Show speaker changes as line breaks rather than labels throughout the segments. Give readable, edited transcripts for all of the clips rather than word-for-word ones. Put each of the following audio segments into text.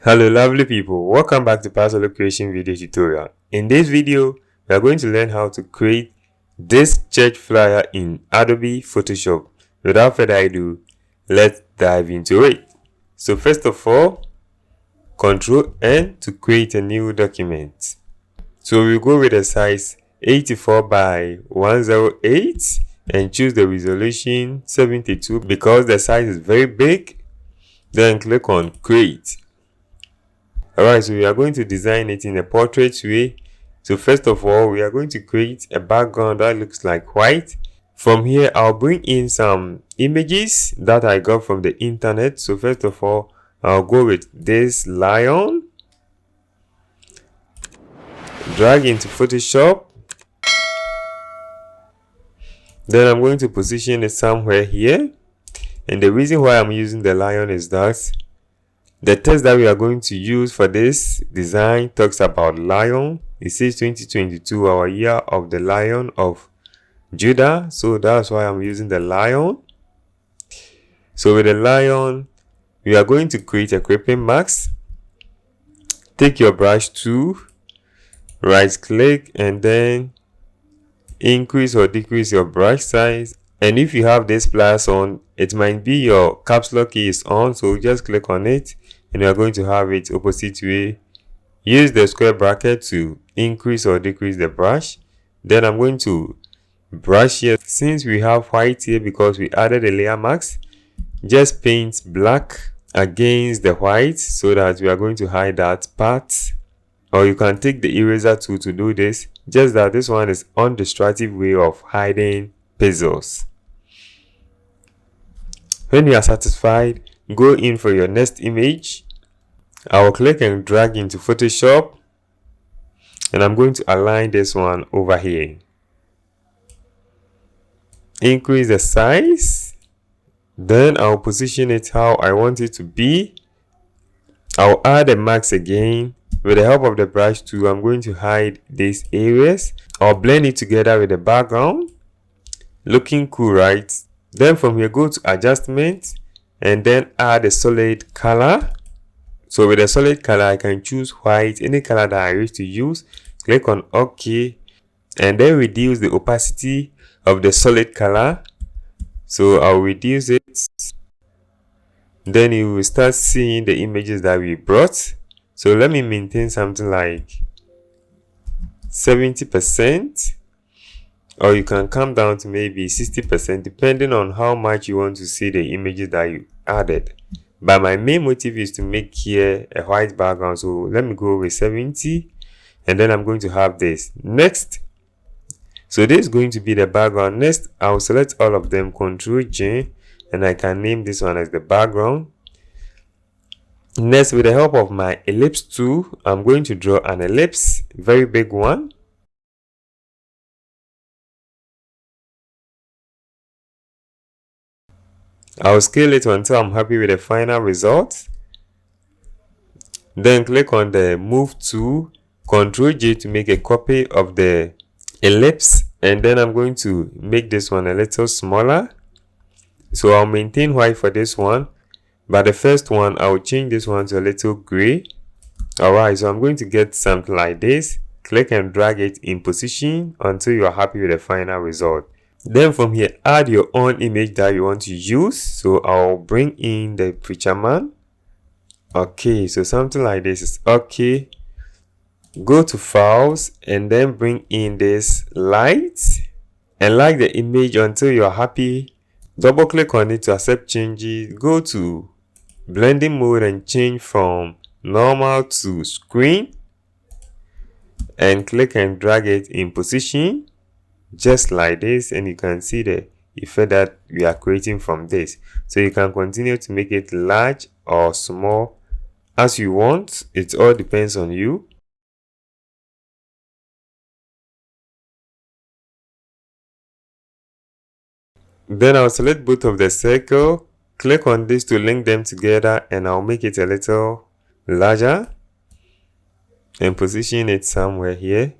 Hello lovely people, welcome back to Puzzle Creation video tutorial. In this video, we are going to learn how to create this church flyer in Adobe Photoshop. Without further ado, let's dive into it. So first of all, Ctrl N to create a new document. So we'll go with a size 84 by 108 and choose the resolution 72 because the size is very big. Then click on create. Alright, so we are going to design it in a portrait way. So first of all, we are going to create a background that looks like white. From here, I'll bring in some images that I got from the internet. So first of all, I'll go with this lion. Drag into Photoshop. Then I'm going to position it somewhere here. And the reason why I'm using the lion is that the text that we are going to use for this design talks about lion. It says 2022, our year of the Lion of Judah. So that's why I'm using the lion. So with the lion, we are going to create a clipping mask. Take your brush tool, right click, and then increase or decrease your brush size. And if you have this plus on, it might be your caps lock key is on, so just click on it and you are going to have it opposite way. Use the square bracket to increase or decrease the brush. Then I'm going to brush here. Since we have white here because we added a layer mask, just paint black against the white so that we are going to hide that part. Or you can take the eraser tool to do this, just that this one is undestructive way of hiding pixels. When you are satisfied, go in for your next image. I will click and drag into Photoshop, and I'm going to align this one over here. Increase the size, then I'll position it how I want it to be. I'll add a mask again. With the help of the brush tool, I'm going to hide these areas. I'll blend it together with the background. Looking cool, right? Then from here, go to adjustment and then add a solid color. So with a solid color, I can choose white, any color that I wish to use. Click on OK and then reduce the opacity of the solid color. So I'll reduce it. Then you will start seeing the images that we brought. So let me maintain something like 70%, or you can come down to maybe 60% depending on how much you want to see the images that you added. But my main motive is to make here a white background, so let me go with 70 and then I'm going to have this next. So this is going to be the background. Next, I'll select all of them, Ctrl J, and I can name this one as the background. Next, with the help of my ellipse tool, I'm going to draw an ellipse, very big one. I'll scale it until I'm happy with the final result. Then click on the move tool, Ctrl J to make a copy of the ellipse, and then I'm going to make this one a little smaller. So I'll maintain white for this one. But the first one, I'll change this one to a little gray. Alright, so I'm going to get something like this. Click and drag it in position until you are happy with the final result. Then from here, add your own image that you want to use. So I'll bring in the preacher man. Okay, so something like this is okay. Go to files and then bring in this light and like the image until you are happy. Double click on it to accept changes. Go to blending mode and change from normal to screen and click and drag it in position just like this, and you can see the effect that we are creating from this. So you can continue to make it large or small as you want. It all depends on you. Then I'll select both of the circle, click on this to link them together, and I'll make it a little larger and position it somewhere here.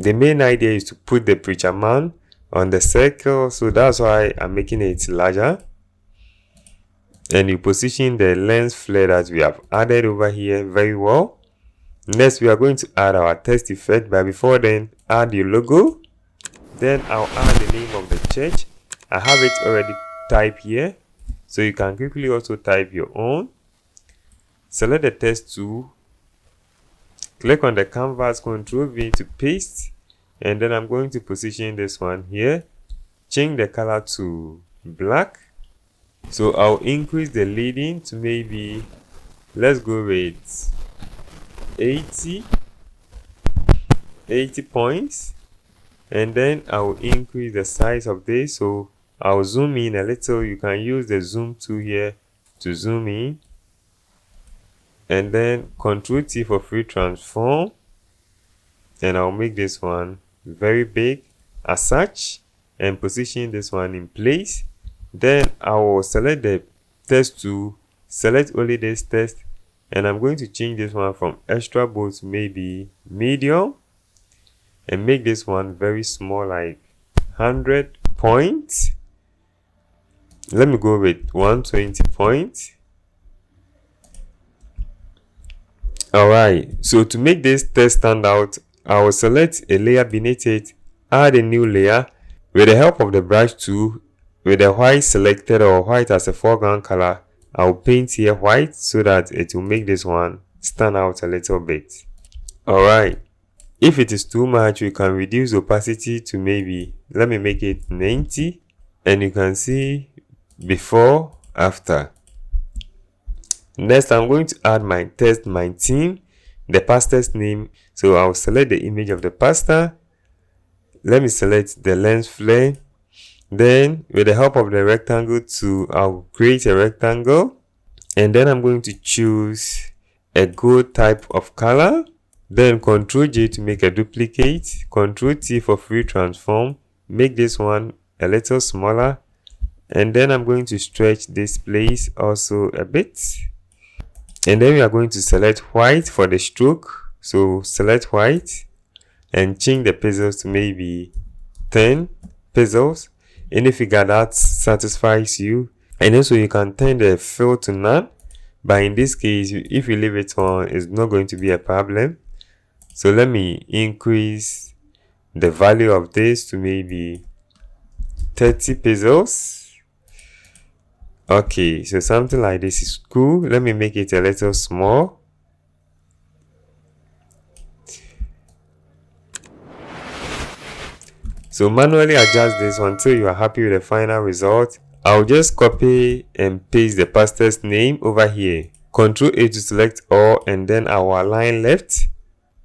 The main idea is to put the preacher man on the circle, so that's why I'm making it larger. and you position the lens flare that we have added over here very well. Next, we are going to add our text effect, but before then, add your logo. Then I'll add the name of the church. I have it already typed here, so you can quickly also type your own. Select the text tool, click on the canvas, Ctrl V to paste, and then I'm going to position this one here. Change the color to black. So I'll increase the leading to maybe, let's go with 80 points, and then I'll increase the size of this. So I'll zoom in a little. You can use the zoom tool here to zoom in, and then Ctrl T for free transform, and I'll make this one very big as such and position this one in place. Then I will select the text tool, select only this text, and I'm going to change this one from extra bold to maybe medium, and make this one very small, like 100 points. Let me go with 120 points. Alright, so to make this text stand out, I will select a layer beneath it, add a new layer with the help of the brush tool. With the white selected, or white as a foreground color, I'll paint here white so that it will make this one stand out a little bit. Alright, if it is too much, we can reduce opacity to maybe, let me make it 90, and you can see before, after. Next, I'm going to add my text, my theme, the pastor's name. So I'll select the image of the pastor. Let me select the lens flare. Then with the help of the rectangle tool, I'll create a rectangle, and then I'm going to choose a gold type of color. Then Ctrl J to make a duplicate, Ctrl T for free transform, make this one a little smaller, and then I'm going to stretch this place also a bit. And then we are going to select white for the stroke. So select white and change the pixels to maybe 10 pixels. Any figure that satisfies you, and also you can turn the fill to none, but in this case, if you leave it on, it's not going to be a problem. So let me increase the value of this to maybe 30 pixels. Okay, so something like this is cool. Let me make it a little small. So manually adjust this until you are happy with the final result. I'll just copy and paste the pastor's name over here. Ctrl A to select all, and then I will align left.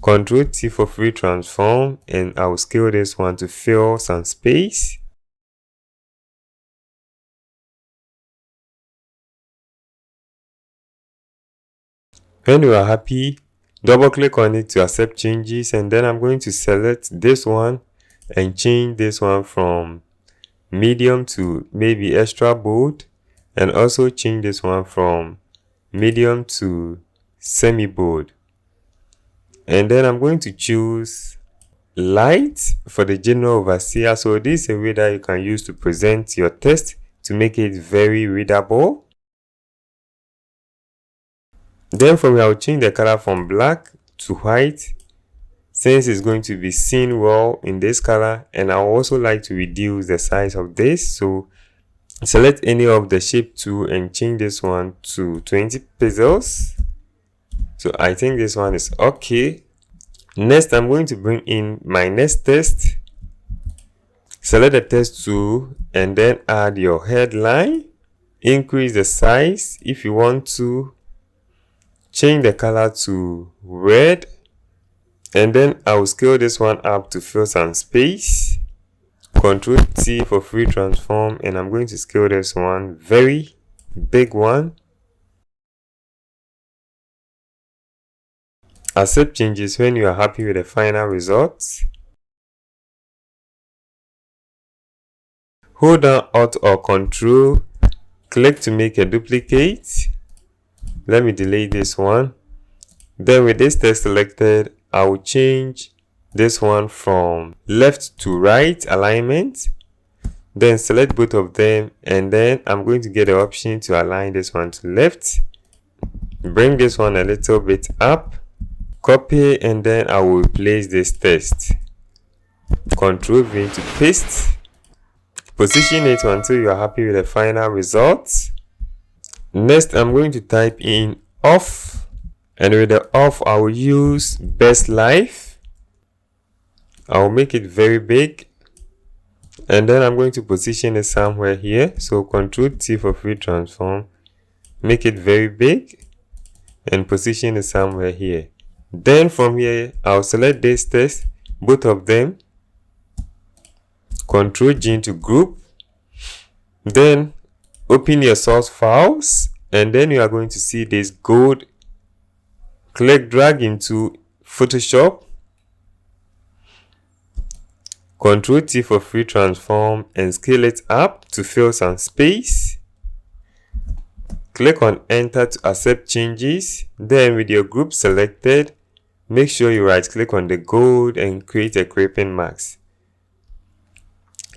Ctrl T for free transform, and I will scale this one to fill some space. When you are happy, double click on it to accept changes, and then I'm going to select this one and change this one from medium to maybe extra bold, and also change this one from medium to semi bold. And then I'm going to choose light for the general overseer. So this is a way that you can use to present your text to make it very readable. Then from here, I'll change the color from black to white, since it's going to be seen well in this color. And I also like to reduce the size of this, so select any of the shape tool and change this one to 20 pixels. So I think this one is okay. Next, I'm going to bring in my next text. Select the text tool and then add your headline. Increase the size if you want to. Change the color to red. And then I will scale this one up to fill some space. Ctrl T for free transform, and I'm going to scale this one very big one. Accept changes when you are happy with the final results. Hold down Alt or Control, click to make a duplicate. Let me delete this one. Then with this text selected, I will change this one from left to right alignment. Then select both of them, and then I'm going to get the option to align this one to left. Bring this one a little bit up, copy, and then I will replace this text. Ctrl V to paste. Position it until you are happy with the final result. Next, I'm going to type in off, and with the off I will use best life. I will make it very big, and then I'm going to position it somewhere here. So Ctrl T for free transform, make it very big, and position it somewhere here. Then from here I'll select this text, both of them, Ctrl G to group. Then open your source files, and then you are going to see this gold. Click drag into Photoshop, Ctrl T for free transform, and scale it up to fill some space. Click on enter to accept changes. Then with your group selected, make sure you right click on the gold and create a clipping mask.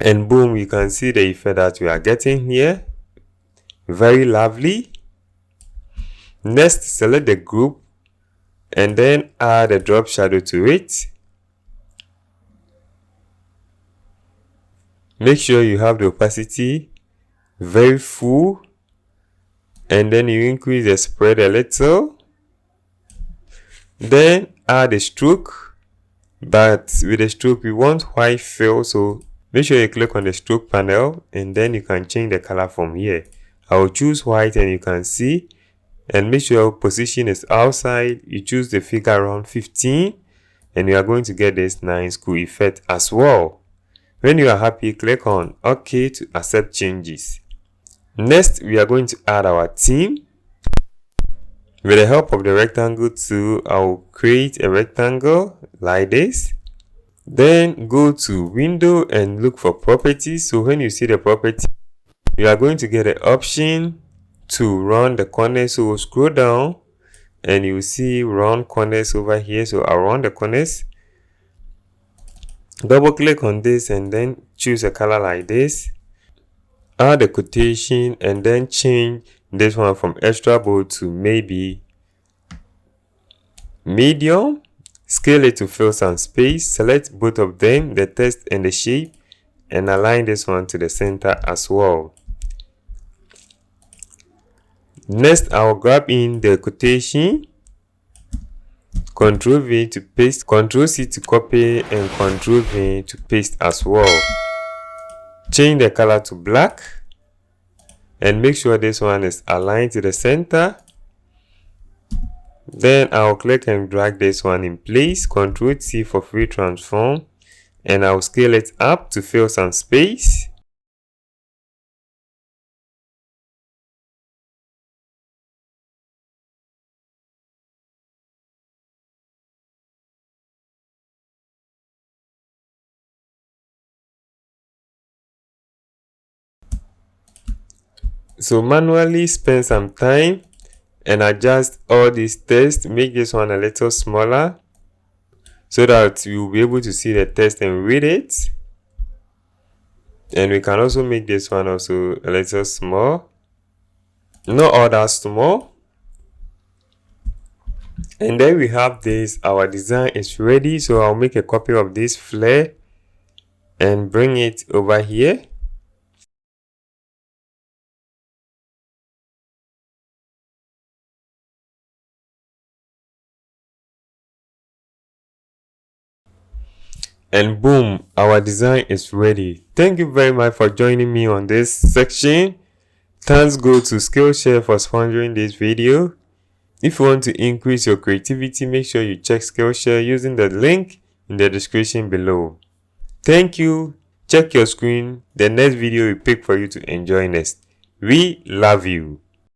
And boom, you can see the effect that we are getting here. Very lovely. Next, select the group and then add a drop shadow to it. Make sure you have the opacity very full, and then you increase the spread a little. Then add a stroke, but with the stroke we want white fill, so make sure you click on the stroke panel, and then you can change the color from here. I will choose white, and you can see, and make sure your position is outside. You choose the figure around 15, and you are going to get this nice cool effect as well. When you are happy, click on OK to accept changes. Next, we are going to add our theme. With the help of the rectangle tool, I will create a rectangle like this. Then go to window and look for properties. So when you see the property, you are going to get an option to round the corners. So scroll down and you will see round corners over here. So I'll round the corners. Double click on this and then choose a color like this. Add a quotation and then change this one from extra bold to maybe medium. Scale it to fill some space. Select both of them, the text and the shape, and align this one to the center as well. Next, I'll grab in the quotation. Ctrl V to paste, Ctrl C to copy, and Ctrl V to paste as well. Change the color to black and make sure this one is aligned to the center. Then I'll click and drag this one in place. Ctrl T for free transform, and I'll scale it up to fill some space. So manually spend some time and adjust all these text. Make this one a little smaller so that you'll be able to see the text and read it. And we can also make this one also a little small, not all that small. And then we have this. Our design is ready. So I'll make a copy of this flare and bring it over here. And boom, our design is ready. Thank you very much for joining me on this section. Thanks go to Skillshare for sponsoring this video. If you want to increase your creativity, make sure you check Skillshare using the link in the description below. Thank you. Check your screen. The next video we pick for you to enjoy next. We love you.